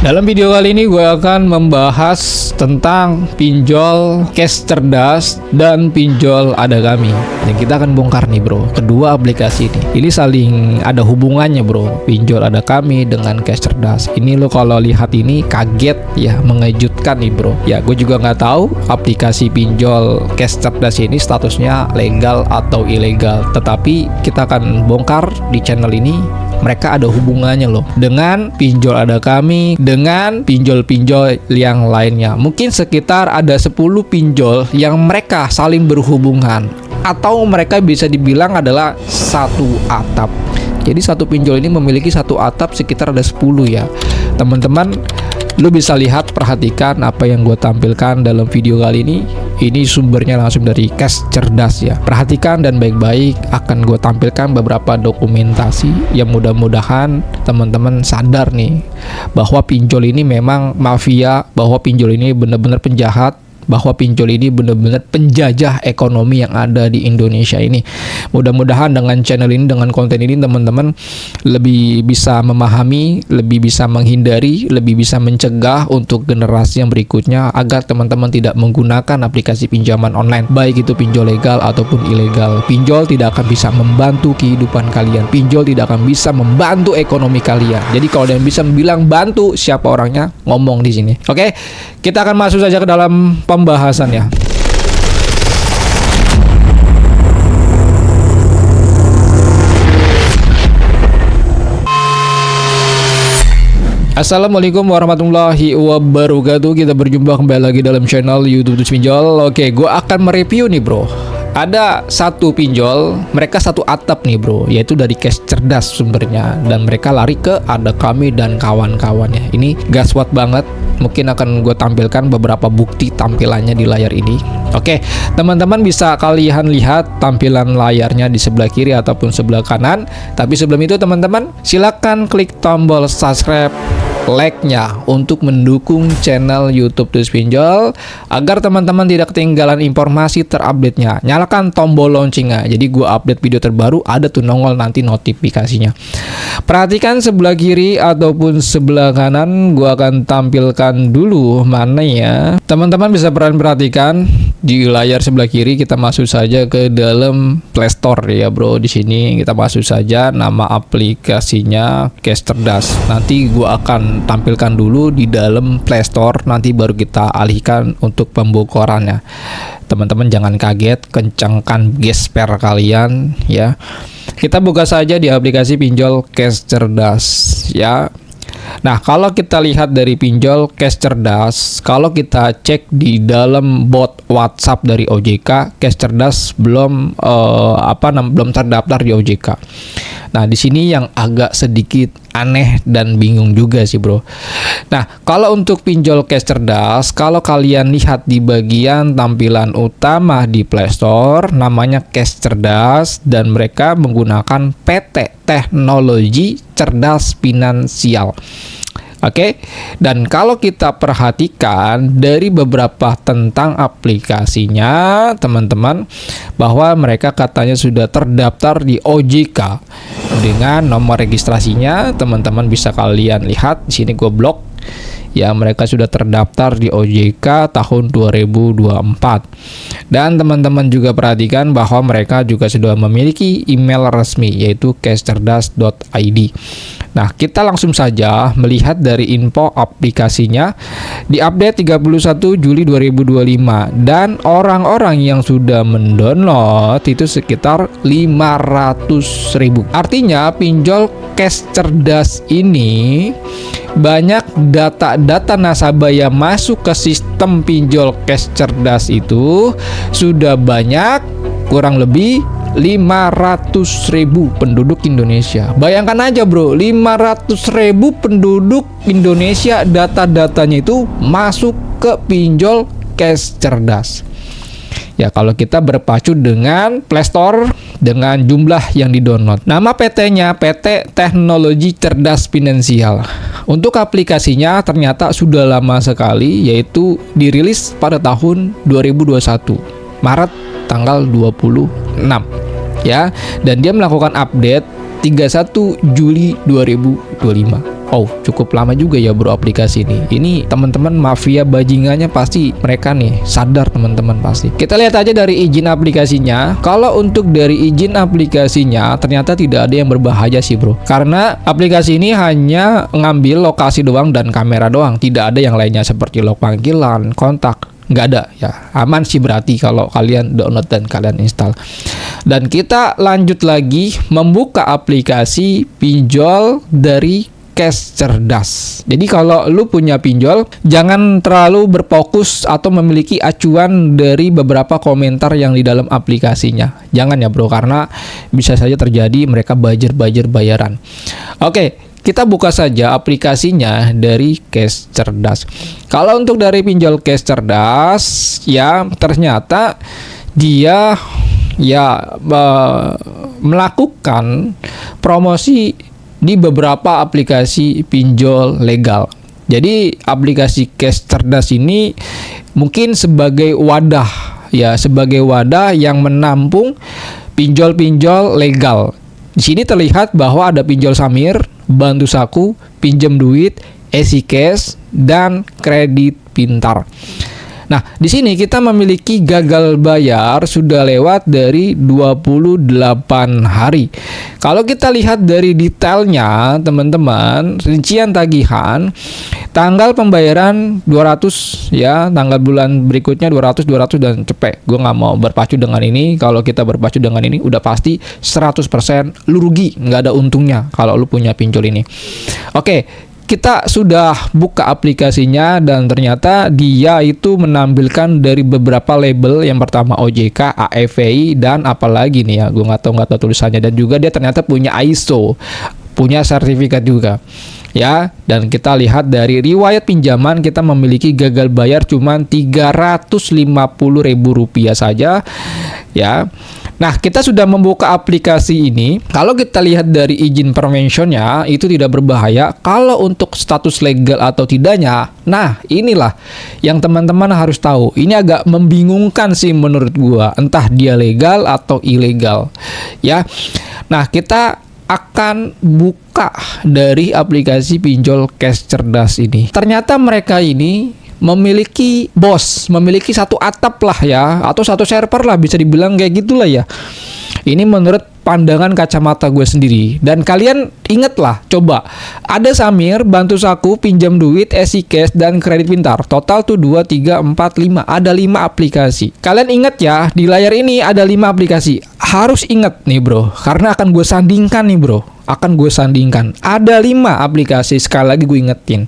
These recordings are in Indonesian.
Dalam video kali ini gue akan membahas tentang pinjol cash cerdas dan pinjol ada kami. Dan kita akan bongkar nih bro, kedua aplikasi ini. Ini saling ada hubungannya bro, pinjol ada kami dengan cash cerdas. Ini lo kalau lihat ini kaget ya, mengejutkan nih bro. Ya gue juga nggak tahu aplikasi pinjol cash cerdas ini statusnya legal atau ilegal. Tetapi kita akan bongkar di channel ini. Mereka ada hubungannya loh dengan pinjol ada kami, dengan pinjol-pinjol yang lainnya. Mungkin sekitar ada 10 pinjol yang mereka saling berhubungan, atau mereka bisa dibilang adalah satu atap. Jadi satu pinjol ini memiliki satu atap sekitar ada 10 ya. Teman-teman, lu bisa lihat, perhatikan apa yang gue tampilkan dalam video kali ini. Ini sumbernya langsung dari cash cerdas ya. Perhatikan dan baik-baik, akan gue tampilkan beberapa dokumentasi yang mudah-mudahan teman-teman sadar nih bahwa pinjol ini memang mafia, bahwa pinjol ini benar-benar penjahat, bahwa pinjol ini benar-benar penjajah ekonomi yang ada di Indonesia ini. Mudah-mudahan dengan channel ini, dengan konten ini, teman-teman lebih bisa memahami, lebih bisa menghindari, lebih bisa mencegah untuk generasi yang berikutnya agar teman-teman tidak menggunakan aplikasi pinjaman online, baik itu pinjol legal ataupun ilegal. Pinjol tidak akan bisa membantu kehidupan kalian. Pinjol tidak akan bisa membantu ekonomi kalian. Jadi kalau yang bisa bilang bantu, siapa orangnya? Ngomong di sini. Oke, kita akan masuk saja ke dalam pembahasan ya. Assalamualaikum warahmatullahi wabarakatuh. Kita berjumpa kembali lagi dalam channel YouTube Pinjol. Oke, gue akan mereview nih bro. Ada satu pinjol, mereka satu atap nih bro, yaitu dari cash cerdas sumbernya, dan mereka lari ke ada kami dan kawan-kawannya. Ini gaswat banget. Mungkin akan gue tampilkan beberapa bukti tampilannya di layar ini. Oke, teman-teman bisa kalian lihat tampilan layarnya di sebelah kiri ataupun sebelah kanan. Tapi sebelum itu teman-teman, silakan klik tombol subscribe, like-nya untuk mendukung channel YouTube Terus Pinjol agar teman-teman tidak ketinggalan informasi terupdate-nya. Nyalakan tombol loncengnya, jadi gue update video terbaru ada tuh nongol nanti notifikasinya. Perhatikan sebelah kiri ataupun sebelah kanan, gue akan tampilkan dulu mana ya. Teman-teman bisa perhatikan di layar sebelah kiri, kita masuk saja ke dalam Play Store ya bro. Di sini kita masuk saja nama aplikasinya Cash Cerdas. Nanti gue akan tampilkan dulu di dalam Play Store, nanti baru kita alihkan untuk pembocorannya. Teman-teman jangan kaget, kencangkan gesper kalian ya. Kita buka saja di aplikasi pinjol Cash Cerdas ya. Nah, kalau kita lihat dari pinjol cash cerdas, kalau kita cek di dalam bot WhatsApp dari OJK, cash cerdas belum belum terdaftar di OJK. Nah, di sini yang agak sedikit aneh dan bingung juga sih, bro. Nah, kalau untuk pinjol cash cerdas, kalau kalian lihat di bagian tampilan utama di Play Store, namanya Cash Cerdas dan mereka menggunakan PT Teknologi Cerdas Finansial. Oke, dan kalau kita perhatikan dari beberapa tentang aplikasinya, teman-teman, bahwa mereka katanya sudah terdaftar di OJK dengan nomor registrasinya. Teman-teman bisa kalian lihat di sini, gue blok ya, mereka sudah terdaftar di OJK tahun 2024. Dan teman-teman juga perhatikan bahwa mereka juga sudah memiliki email resmi, yaitu cashcerdas.id. Nah, kita langsung saja melihat dari info aplikasinya. Di update 31 Juli 2025, dan orang-orang yang sudah mendownload itu sekitar 500.000. Artinya pinjol cash cerdas ini banyak data-data nasabah yang masuk ke sistem pinjol cash cerdas itu sudah banyak, kurang lebih 500.000 penduduk Indonesia. Bayangkan aja bro, 500.000 penduduk Indonesia data-datanya itu masuk ke pinjol cash cerdas. Ya, kalau kita berpacu dengan Play Store dengan jumlah yang di-download. Nama PT-nya PT Teknologi Cerdas Finansial. Untuk aplikasinya ternyata sudah lama sekali, yaitu dirilis pada tahun 2021, Maret tanggal 26. Ya, dan dia melakukan update 31 Juli 2025. Oh, cukup lama juga ya bro aplikasi ini. Ini teman-teman mafia bajingannya pasti mereka nih sadar teman-teman pasti. Kita lihat aja dari izin aplikasinya. Kalau untuk dari izin aplikasinya ternyata tidak ada yang berbahaya sih bro. Karena aplikasi ini hanya ngambil lokasi doang dan kamera doang. Tidak ada yang lainnya seperti log panggilan, kontak. Nggak ada ya, aman sih berarti kalau kalian download dan kalian install. Dan kita lanjut lagi membuka aplikasi pinjol dari Cash Cerdas. Jadi kalau lu punya pinjol, jangan terlalu berfokus atau memiliki acuan dari beberapa komentar yang di dalam aplikasinya. Jangan ya bro, karena bisa saja terjadi mereka buzzer bayaran. Oke, kita buka saja aplikasinya dari Cash Cerdas. Kalau untuk dari pinjol Cash Cerdas, ya ternyata dia melakukan promosi di beberapa aplikasi pinjol legal. Jadi aplikasi Cash Cerdas ini mungkin sebagai wadah yang menampung pinjol-pinjol legal. Di sini terlihat bahwa ada pinjol Samir, Bantu Saku, Pinjam Duit, EasyCash, dan Kredit Pintar. Nah, di sini kita memiliki gagal bayar sudah lewat dari 28 hari. Kalau kita lihat dari detailnya, teman-teman, rincian tagihan, tanggal pembayaran 200 ya, tanggal bulan berikutnya 200 dan cepet. Gue nggak mau berpacu dengan ini. Kalau kita berpacu dengan ini, udah pasti 100% lu rugi, nggak ada untungnya kalau lu punya pinjol ini. Oke. Kita sudah buka aplikasinya dan ternyata dia itu menampilkan dari beberapa label. Yang pertama OJK, AFVI, dan apalagi nih ya, gue nggak tahu tulisannya. Dan juga dia ternyata punya ISO, punya sertifikat juga ya. Dan kita lihat dari riwayat pinjaman, kita memiliki gagal bayar cuma Rp350.000 saja ya. Nah, kita sudah membuka aplikasi ini. Kalau kita lihat dari izin permentionnya, itu tidak berbahaya. Kalau untuk status legal atau tidaknya, nah inilah yang teman-teman harus tahu. Ini agak membingungkan sih menurut gua. Entah dia legal atau ilegal ya. Nah, kita akan buka dari aplikasi pinjol Cash Cerdas ini. Ternyata mereka ini memiliki memiliki satu atap lah ya, atau satu server lah, bisa dibilang kayak gitulah ya. Ini menurut pandangan kacamata gue sendiri. Dan kalian ingatlah, coba ada Samir, Bantu Saku, Pinjam Duit, EasyCash, dan Kredit Pintar. Total tuh 2, 3, 4, 5. Ada 5 aplikasi. Kalian ingat ya, di layar ini ada 5 aplikasi. Harus ingat nih bro, karena akan gue sandingkan nih bro. Ada 5 aplikasi, sekali lagi gue ingetin.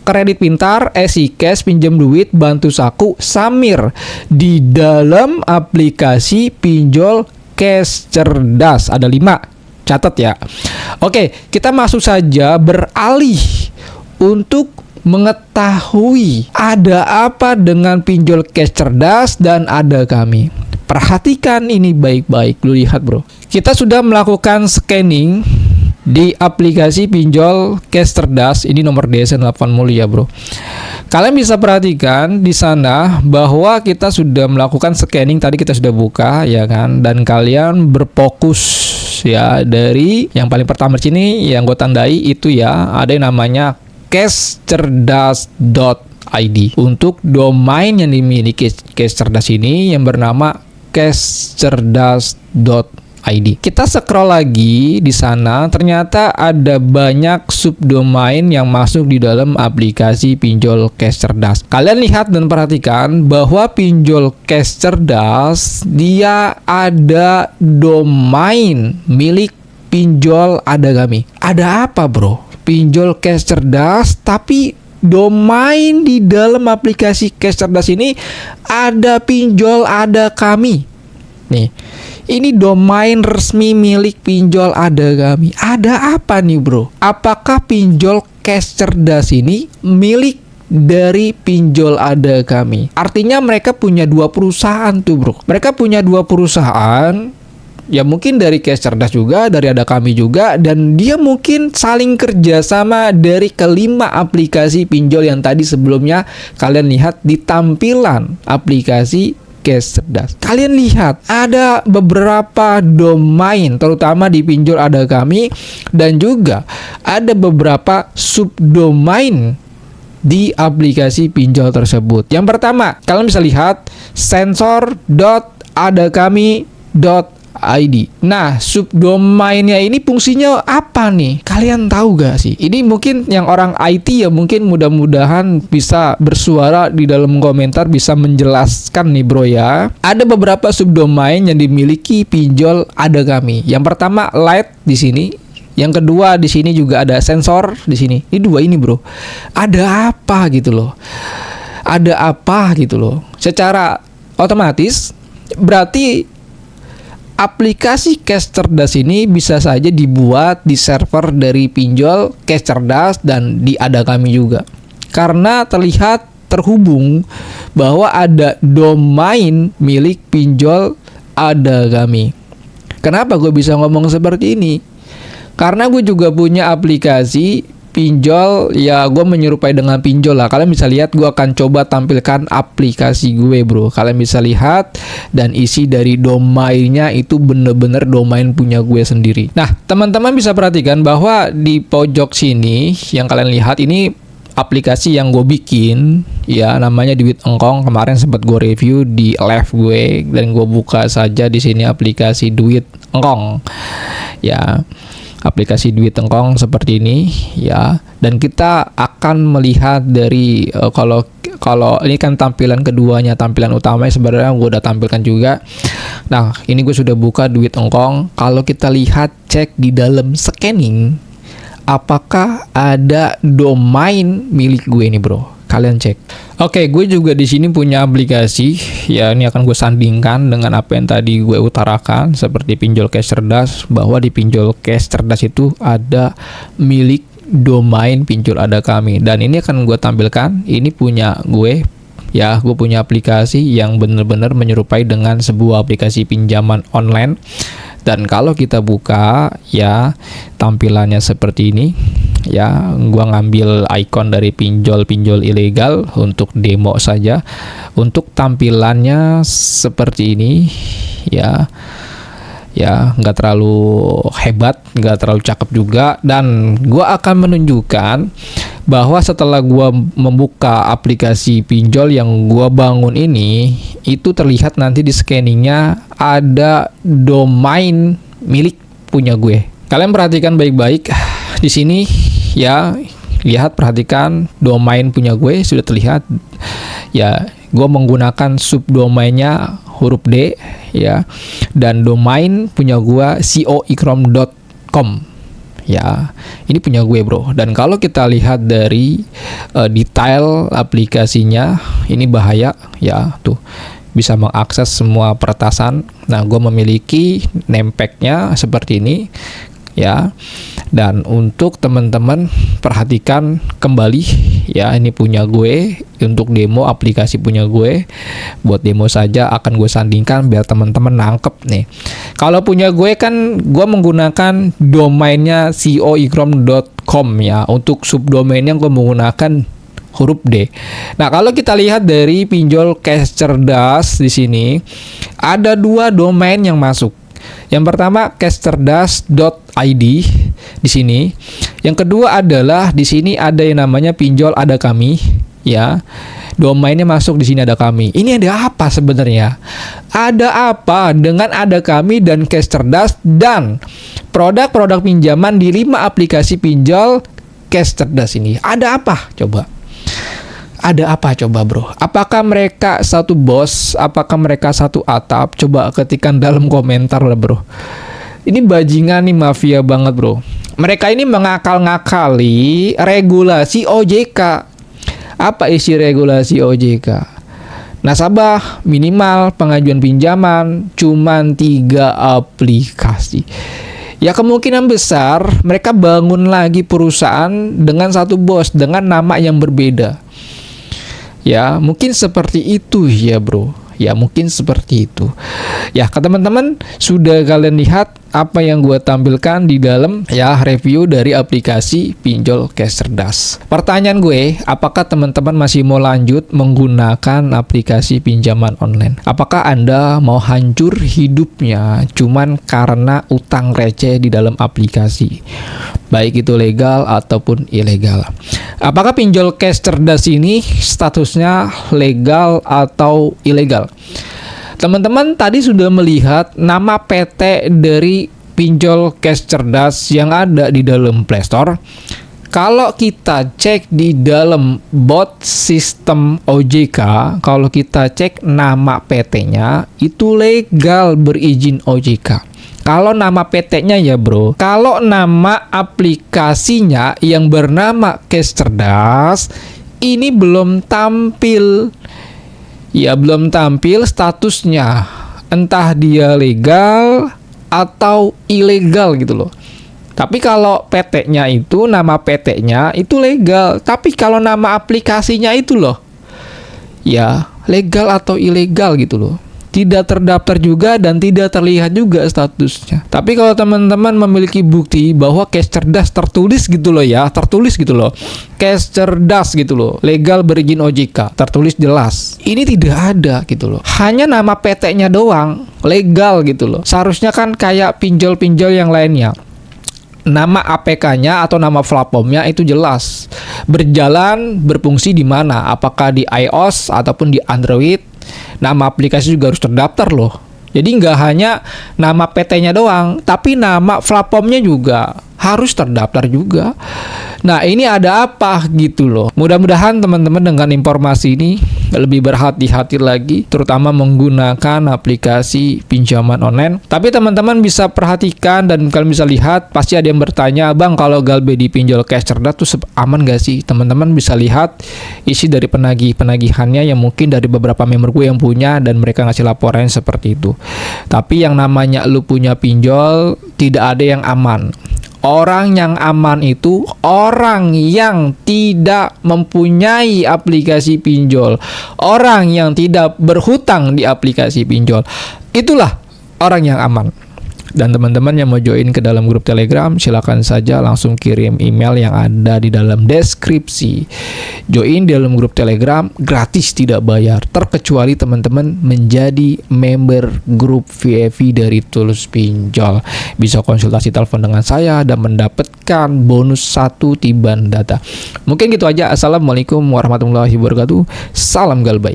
Kredit Pintar, EasyCash, Pinjam Duit, Bantu Saku, Samir di dalam aplikasi pinjol Cash Cerdas. Ada 5. Catat ya. Oke, kita masuk saja, beralih untuk mengetahui ada apa dengan pinjol Cash Cerdas dan ada kami. Perhatikan ini baik-baik. Lu lihat bro, kita sudah melakukan scanning di aplikasi pinjol Cash Cerdas. Ini nomor DSN 8 mulia bro. Kalian bisa perhatikan di sana bahwa kita sudah melakukan scanning, tadi kita sudah buka ya kan, dan kalian berfokus ya dari yang paling pertama di sini yang gue tandai itu ya, ada yang namanya cashcerdas.id. Untuk domain yang dimiliki Cash Cerdas ini yang bernama cashcerdas.id. Kita scroll lagi di sana, ternyata ada banyak subdomain yang masuk di dalam aplikasi pinjol Cash Cerdas. Kalian lihat dan perhatikan bahwa pinjol Cash Cerdas dia ada domain milik pinjol ada kami. Ada apa bro? Pinjol Cash Cerdas tapi domain di dalam aplikasi Cash Cerdas ini ada pinjol ada kami. Nih, ini domain resmi milik pinjol ada kami. Ada apa nih bro? Apakah pinjol Cash Cerdas ini milik dari pinjol ada kami? Artinya mereka punya 2 perusahaan tuh bro. Mereka punya 2 perusahaan. Ya mungkin dari Cash Cerdas juga, dari ada kami juga, dan dia mungkin saling kerjasama dari kelima aplikasi pinjol yang tadi sebelumnya kalian lihat di tampilan aplikasi cash cerdas. Kalian lihat ada beberapa domain terutama di pinjol ada kami, dan juga ada beberapa subdomain di aplikasi pinjol tersebut. Yang pertama, kalian bisa lihat sensor.adakami.id. Nah, subdomainnya ini fungsinya apa nih? Kalian tahu gak sih? Ini mungkin yang orang IT ya, mungkin mudah-mudahan bisa bersuara di dalam komentar, bisa menjelaskan nih bro ya. Ada beberapa subdomain yang dimiliki pinjol ada kami. Yang pertama light di sini. Yang kedua di sini juga ada sensor di sini. Ini dua ini bro. Ada apa gitu loh? Ada apa gitu loh? Secara otomatis berarti aplikasi cash cerdas ini bisa saja dibuat di server dari pinjol cash cerdas dan di ada kami juga. Karena terlihat terhubung bahwa ada domain milik pinjol ada kami. Kenapa gue bisa ngomong seperti ini? Karena gue juga punya aplikasi pinjol, ya gue menyerupai dengan pinjol lah. Kalian bisa lihat, gue akan coba tampilkan aplikasi gue bro. Kalian bisa lihat, dan isi dari domainnya itu bener-bener domain punya gue sendiri. Nah teman-teman bisa perhatikan bahwa di pojok sini yang kalian lihat ini aplikasi yang gue bikin, ya namanya Duit Engkong. Kemarin sempat gue review di live gue, dan gue buka saja di sini aplikasi Duit Engkong ya. Aplikasi Duit Engkong seperti ini ya, dan kita akan melihat dari kalau ini kan tampilan keduanya, tampilan utamanya sebenarnya gue udah tampilkan juga. Nah ini gue sudah buka Duit Engkong. Kalau kita lihat, cek di dalam scanning, apakah ada domain milik gue ini bro. Kalian cek. Oke, gue juga di sini punya aplikasi. Ya, ini akan gue sandingkan dengan apa yang tadi gue utarakan seperti pinjol cash cerdas, bahwa di pinjol cash cerdas itu ada milik domain pinjol ada kami. Dan ini akan gue tampilkan. Ini punya gue. Ya, gue punya aplikasi yang benar-benar menyerupai dengan sebuah aplikasi pinjaman online. Dan kalau kita buka, ya tampilannya seperti ini. Ya, gua ngambil icon dari pinjol ilegal untuk demo saja. Untuk tampilannya seperti ini, ya nggak terlalu hebat, nggak terlalu cakep juga. Dan gua akan menunjukkan bahwa setelah gua membuka aplikasi pinjol yang gua bangun ini, itu terlihat nanti di scanningnya ada domain milik punya gue. Kalian perhatikan baik-baik di sini ya, lihat, perhatikan domain punya gue sudah terlihat ya. Gue menggunakan subdomainnya huruf D ya, dan domain punya gue coikrom.com ya. Ini punya gue bro. Dan kalau kita lihat dari detail aplikasinya, ini bahaya ya, tuh bisa mengakses semua peretasan. Nah gue memiliki name pack-nya seperti ini ya. Dan untuk teman-teman perhatikan kembali ya, ini punya gue untuk demo, aplikasi punya gue buat demo saja, akan gue sandingkan biar teman-teman nangkep nih. Kalau punya gue kan gue menggunakan domainnya coikrom.com ya. Untuk subdomainnya gue menggunakan huruf D. Nah, kalau kita lihat dari pinjol cash cerdas di sini ada dua domain yang masuk. Yang pertama cashcerdas.id di sini. Yang kedua adalah di sini ada yang namanya pinjol ada kami ya. Domainnya masuk di sini ada kami. Ini ada apa sebenarnya? Ada apa dengan ada kami dan cash cerdas dan produk-produk pinjaman di 5 aplikasi pinjol cash cerdas ini? Ada apa? Coba. Ada apa coba bro? Apakah mereka satu bos? Apakah mereka satu atap? Coba ketikan dalam komentar lah bro. Ini bajingan nih, mafia banget bro. Mereka ini mengakal-ngakali regulasi OJK. Apa isi regulasi OJK? Nasabah minimal pengajuan pinjaman cuman 3 aplikasi. Ya kemungkinan besar mereka bangun lagi perusahaan dengan satu bos dengan nama yang berbeda. Ya mungkin seperti itu ya bro. Ya mungkin seperti itu. Ya ke teman-teman sudah kalian lihat apa yang gue tampilkan di dalam ya review dari aplikasi pinjol cash cerdas. Pertanyaan gue, apakah teman-teman masih mau lanjut menggunakan aplikasi pinjaman online? Apakah Anda mau hancur hidupnya cuman karena utang receh di dalam aplikasi, baik itu legal ataupun ilegal? Apakah pinjol cash cerdas ini statusnya legal atau ilegal? Teman-teman tadi sudah melihat nama PT dari pinjol cash cerdas yang ada di dalam Play Store. Kalau kita cek di dalam bot sistem OJK, kalau kita cek nama PT-nya itu legal berizin OJK. Kalau nama PT-nya ya bro, kalau nama aplikasinya yang bernama cash cerdas ini belum tampil. Ya belum tampil statusnya, entah dia legal atau ilegal gitu loh. Tapi kalau PT-nya itu, nama PT-nya itu legal. Tapi kalau nama aplikasinya itu loh, ya legal atau ilegal gitu loh. Tidak terdaftar juga dan tidak terlihat juga statusnya. Tapi kalau teman-teman memiliki bukti bahwa cash cerdas tertulis gitu loh ya, tertulis gitu loh, cash cerdas gitu loh, legal berizin OJK, tertulis jelas. Ini tidak ada gitu loh. Hanya nama PT-nya doang, legal gitu loh. Seharusnya kan kayak pinjol-pinjol yang lainnya. Nama APK-nya atau nama platformnya itu jelas. Berjalan, berfungsi di mana? Apakah di iOS ataupun di Android? Nama aplikasi juga harus terdaftar loh. Jadi nggak hanya nama PT-nya doang, tapi nama platformnya juga harus terdaftar juga. Nah ini ada apa gitu loh. Mudah-mudahan teman-teman dengan informasi ini lebih berhati-hati lagi, terutama menggunakan aplikasi pinjaman online. Tapi teman-teman bisa perhatikan dan kalian bisa lihat, pasti ada yang bertanya, Bang kalau Galbe di pinjol cash cerdas tuh aman gak sih? Teman-teman bisa lihat isi dari penagihannya yang mungkin dari beberapa member gue yang punya dan mereka ngasih laporan seperti itu. Tapi yang namanya lu punya pinjol, tidak ada yang aman. Orang yang aman itu orang yang tidak mempunyai aplikasi pinjol, orang yang tidak berhutang di aplikasi pinjol. Itulah orang yang aman. Dan teman-teman yang mau join ke dalam grup Telegram, silakan saja langsung kirim email yang ada di dalam deskripsi. Join di dalam grup Telegram gratis, tidak bayar, terkecuali teman-teman menjadi member grup VIP dari Tulus Pinjol. Bisa konsultasi telepon dengan saya dan mendapatkan bonus 1 Tiban Data. Mungkin gitu aja. Assalamualaikum warahmatullahi wabarakatuh. Salam Galbay.